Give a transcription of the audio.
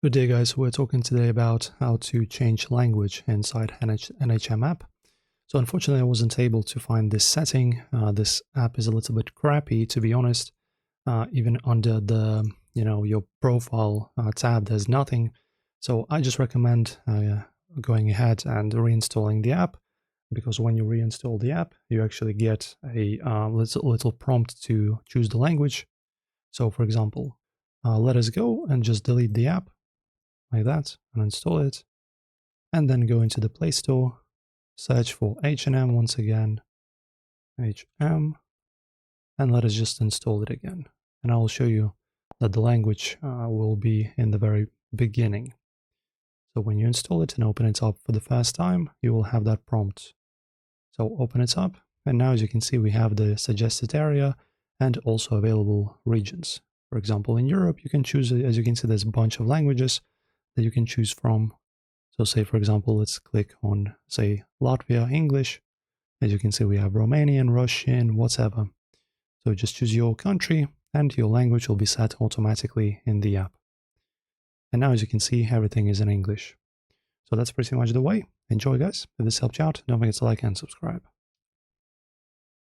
Good day guys, we're talking today about how to change language inside NHM app. So unfortunately I wasn't able to find this setting. This app is a little bit crappy, to be honest. Even under the, your profile tab, there's nothing. So I just recommend going ahead and reinstalling the app, because when you reinstall the app, you actually get a little prompt to choose the language. So for example, let us go and just delete the app like that and install it, and then go into the Play Store, search for H&M once again, HM, and let us just install it again. And I will show you that the language will be in the very beginning. So when you install it and open it up for the first time, you will have that prompt. So open it up, and now as you can see, we have the suggested area and also available regions. For example, in Europe, you can choose, as you can see, there's a bunch of languages that you can choose from. So say, for example, let's click on, say, Latvia, English. As you can see, we have Romanian, Russian, whatever. So just choose your country and your language will be set automatically in the app. And now, as you can see, everything is in English. So that's pretty much the way. Enjoy, guys. If this helped you out, don't forget to like and subscribe.